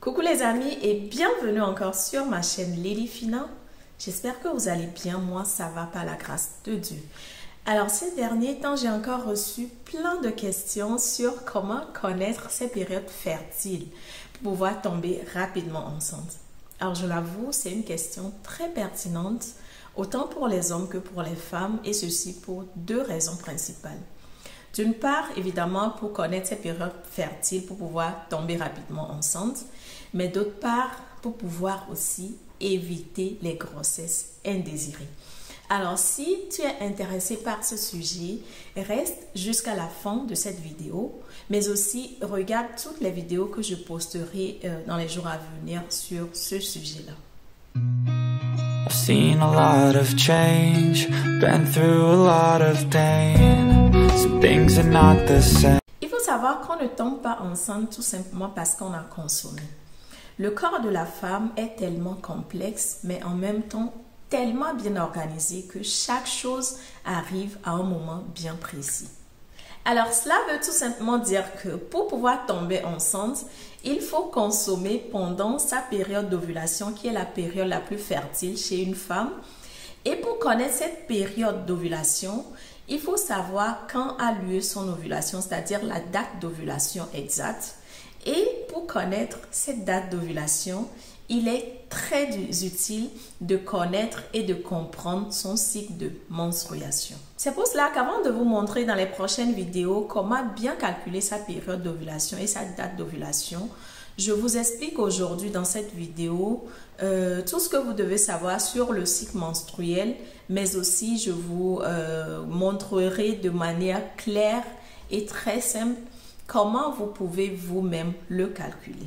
Coucou les amis et bienvenue encore sur ma chaîne Lady Fina. J'espère que vous allez bien, moi ça va par la grâce de Dieu. Alors ces derniers temps, j'ai encore reçu plein de questions sur comment connaître ces périodes fertiles pour pouvoir tomber rapidement enceinte. Alors je l'avoue, c'est une question très pertinente, autant pour les hommes que pour les femmes, et ceci pour deux raisons principales. D'une part, évidemment, pour connaître ces périodes fertiles, pour pouvoir tomber rapidement enceinte, mais d'autre part, pour pouvoir aussi éviter les grossesses indésirées. Alors, si tu es intéressé par ce sujet, reste jusqu'à la fin de cette vidéo, mais aussi regarde toutes les vidéos que je posterai dans les jours à venir sur ce sujet-là. I've seen a lot of change, been through a lot of pain. Some things are not the same. Il faut savoir qu'on ne tombe pas enceinte tout simplement parce qu'on a consommé. Le corps de la femme est tellement complexe, mais en même temps tellement bien organisé que chaque chose arrive à un moment bien précis. Alors cela veut tout simplement dire que pour pouvoir tomber enceinte, il faut consommer pendant sa période d'ovulation qui est la période la plus fertile chez une femme. Et pour connaître cette période d'ovulation, il faut savoir quand a lieu son ovulation, c'est-à-dire la date d'ovulation exacte. Et pour connaître cette date d'ovulation, il est très utile de connaître et de comprendre son cycle de menstruation. C'est pour cela qu'avant de vous montrer dans les prochaines vidéos comment bien calculer sa période d'ovulation et sa date d'ovulation, je vous explique aujourd'hui dans cette vidéo tout ce que vous devez savoir sur le cycle menstruel, mais aussi je vous montrerai de manière claire et très simple comment vous pouvez vous-même le calculer.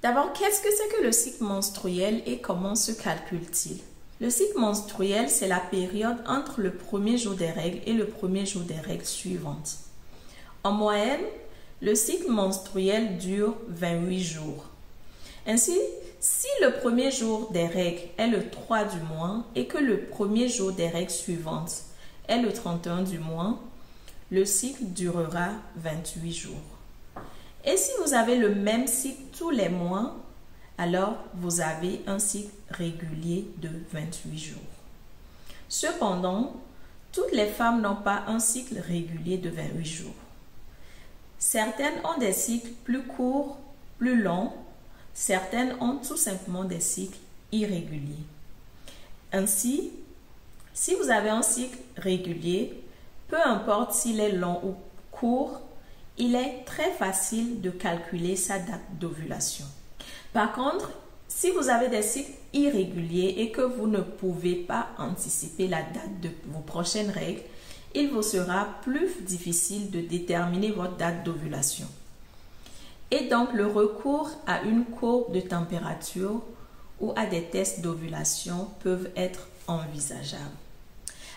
D'abord, qu'est-ce que c'est que le cycle menstruel et comment se calcule-t-il? Le cycle menstruel, c'est la période entre le premier jour des règles et le premier jour des règles suivantes. En moyenne, le cycle menstruel dure 28 jours. Ainsi, si le premier jour des règles est le 3 du mois et que le premier jour des règles suivantes est le 31 du mois, le cycle durera 28 jours. Et si vous avez le même cycle tous les mois, alors vous avez un cycle régulier de 28 jours. Cependant, toutes les femmes n'ont pas un cycle régulier de 28 jours. Certaines ont des cycles plus courts, plus longs. Certaines ont tout simplement des cycles irréguliers. Ainsi, si vous avez un cycle régulier, peu importe s'il est long ou court, il est très facile de calculer sa date d'ovulation. Par contre, si vous avez des cycles irréguliers et que vous ne pouvez pas anticiper la date de vos prochaines règles, il vous sera plus difficile de déterminer votre date d'ovulation. Et donc, le recours à une courbe de température ou à des tests d'ovulation peuvent être envisageables.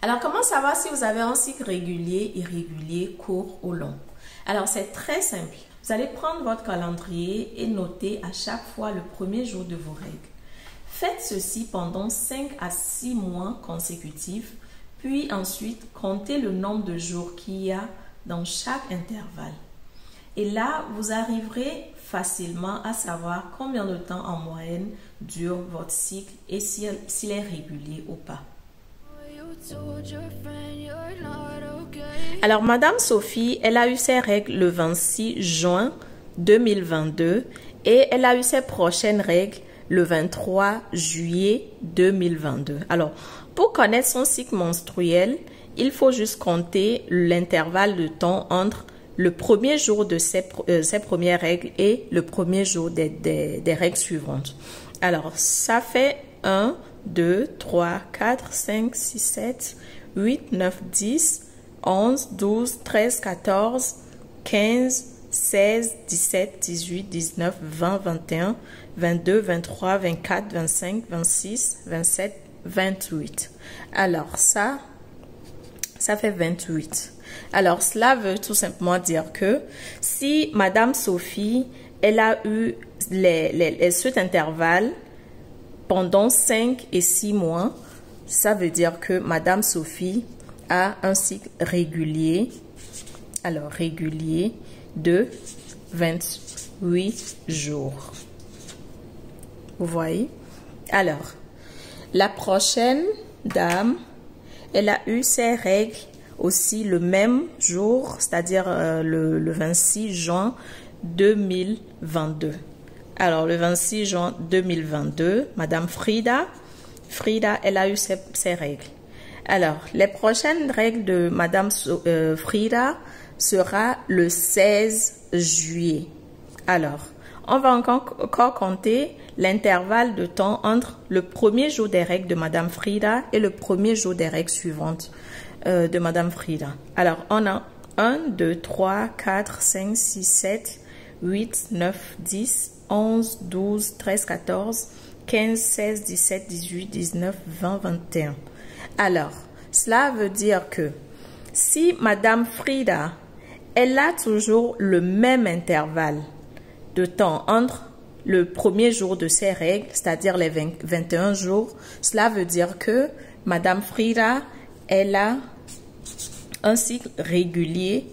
Alors, comment savoir si vous avez un cycle régulier, irrégulier, court ou long? Alors, c'est très simple. Vous allez prendre votre calendrier et noter à chaque fois le premier jour de vos règles. Faites ceci pendant 5 à 6 mois consécutifs, puis ensuite comptez le nombre de jours qu'il y a dans chaque intervalle. Et là, vous arriverez facilement à savoir combien de temps en moyenne dure votre cycle et s'il est régulier ou pas. Alors, Madame Sophie, elle a eu ses règles le 26 juin 2022 et elle a eu ses prochaines règles le 23 juillet 2022. Alors, pour connaître son cycle menstruel, il faut juste compter l'intervalle de temps entre le premier jour de ses premières règles et le premier jour des règles suivantes. Alors, ça fait 1, 2, 3, 4, 5, 6, 7, 8, 9, 10, 11, 12, 13, 14, 15, 16, 17, 18, 19, 20, 21, 22, 23, 24, 25, 26, 27, 28. Alors ça fait 28. Alors cela veut tout simplement dire que si Madame Sophie, elle a eu cet intervalle pendant 5 et 6 mois, ça veut dire que Madame Sophie a un cycle régulier, alors régulier de 28 jours. Vous voyez? Alors, la prochaine dame, elle a eu ses règles aussi le même jour, c'est-à-dire le 26 juin 2022. Alors, le 26 juin 2022, Madame Frida, elle a eu ses règles. Alors, les prochaines règles de Madame Frida sera le 16 juillet. Alors, on va encore compter l'intervalle de temps entre le premier jour des règles de Madame Frida et le premier jour des règles suivantes de Madame Frida. Alors, on a 1, 2, 3, 4, 5, 6, 7, 8, 9, 10, 11, 12, 13, 14, 15, 16, 17, 18, 19, 20, 21. Alors, cela veut dire que si Madame Frida, elle a toujours le même intervalle de temps entre le premier jour de ses règles, c'est-à-dire les 21 jours, cela veut dire que Madame Frida, elle a un cycle régulier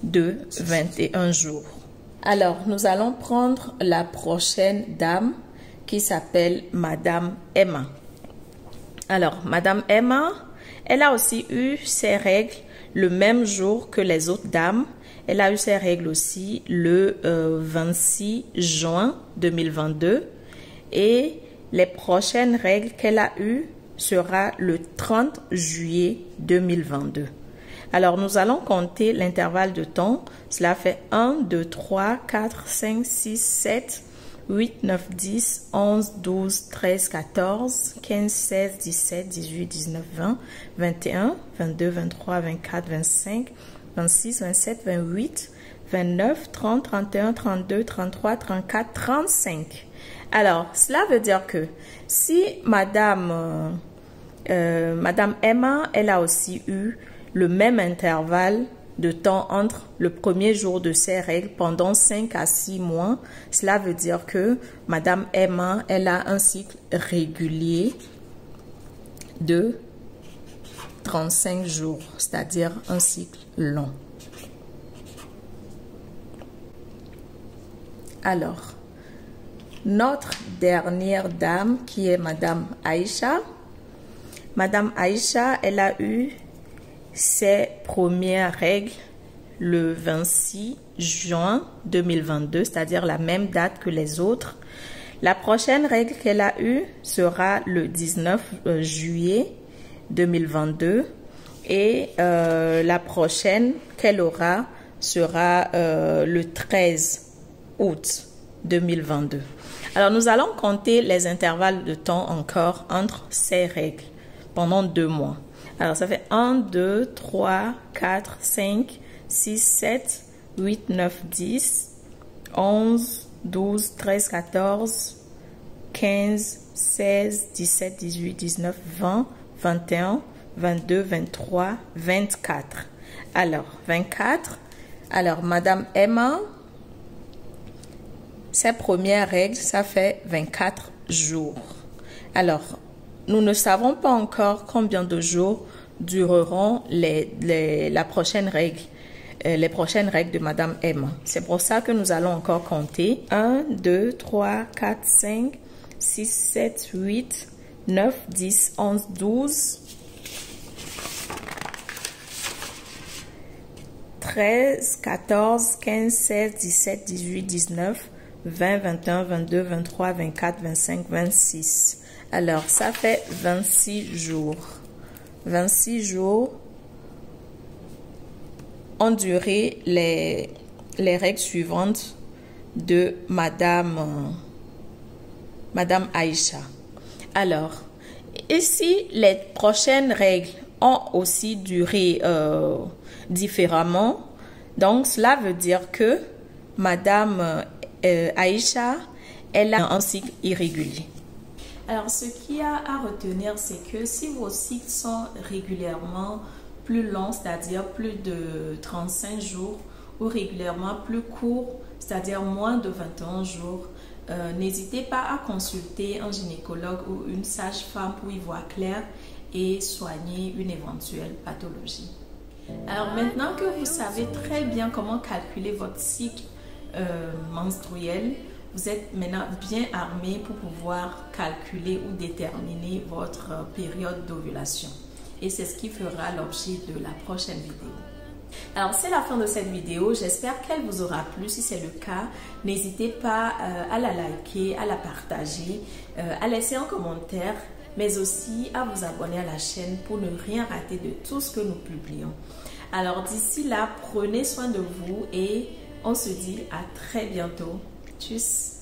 de 21 jours. Alors, nous allons prendre la prochaine dame qui s'appelle Madame Emma. Alors, Madame Emma, elle a aussi eu ses règles le même jour que les autres dames. Elle a eu ses règles aussi le 26 juin 2022 et les prochaines règles qu'elle a eues sera le 30 juillet 2022. Alors, nous allons compter l'intervalle de temps. Cela fait 1, 2, 3, 4, 5, 6, 7, 8, 9, 10, 11, 12, 13, 14, 15, 16, 17, 18, 19, 20, 21, 22, 23, 24, 25, 26, 27, 28, 29, 30, 31, 32, 33, 34, 35. Alors, cela veut dire que si Madame Emma, elle a aussi eu le même intervalle de temps entre le premier jour de ses règles pendant 5 à 6 mois, cela veut dire que Madame Emma, elle a un cycle régulier de 35 jours, c'est-à-dire un cycle long. Alors, notre dernière dame qui est Madame Aïcha. Madame Aïcha, elle a eu ses premières règles le 26 juin 2022, c'est-à-dire la même date que les autres. La prochaine règle qu'elle a eue sera le 19 juillet 2022 et la prochaine qu'elle aura sera le 13 août 2022. Alors, nous allons compter les intervalles de temps encore entre ces règles pendant 2 mois. Alors, ça fait 1, 2, 3, 4, 5, 6, 7, 8, 9, 10, 11, 12, 13, 14, 15, 16, 17, 18, 19, 20, 21, 22, 23, 24. Alors, 24. Alors, Madame Emma, ses premières règles, ça fait 24 jours. Alors, nous ne savons pas encore combien de jours dureront les prochaines règles de Madame Emma. C'est pour ça que nous allons encore compter. 1, 2, 3, 4, 5, 6, 7, 8, 9, 10, 11, 12, 13, 14, 15, 16, 17, 18, 19, 20, 21, 22, 23, 24, 25, 26. Alors, ça fait 26 jours. 26 jours ont duré les règles suivantes de Madame Aïcha. Alors, ici, les prochaines règles ont aussi duré différemment. Donc, cela veut dire que Madame Aïcha, elle a un cycle irrégulier. Alors, ce qu'il y a à retenir, c'est que si vos cycles sont régulièrement plus longs, c'est-à-dire plus de 35 jours, ou régulièrement plus courts, c'est-à-dire moins de 21 jours, n'hésitez pas à consulter un gynécologue ou une sage-femme pour y voir clair et soigner une éventuelle pathologie. Alors, maintenant que vous savez très bien comment calculer votre cycle menstruel, vous êtes maintenant bien armé pour pouvoir calculer ou déterminer votre période d'ovulation. Et c'est ce qui fera l'objet de la prochaine vidéo. Alors, c'est la fin de cette vidéo. J'espère qu'elle vous aura plu. Si c'est le cas, n'hésitez pas à la liker, à la partager, à laisser un commentaire, mais aussi à vous abonner à la chaîne pour ne rien rater de tout ce que nous publions. Alors, d'ici là, prenez soin de vous et on se dit à très bientôt. Tchuss!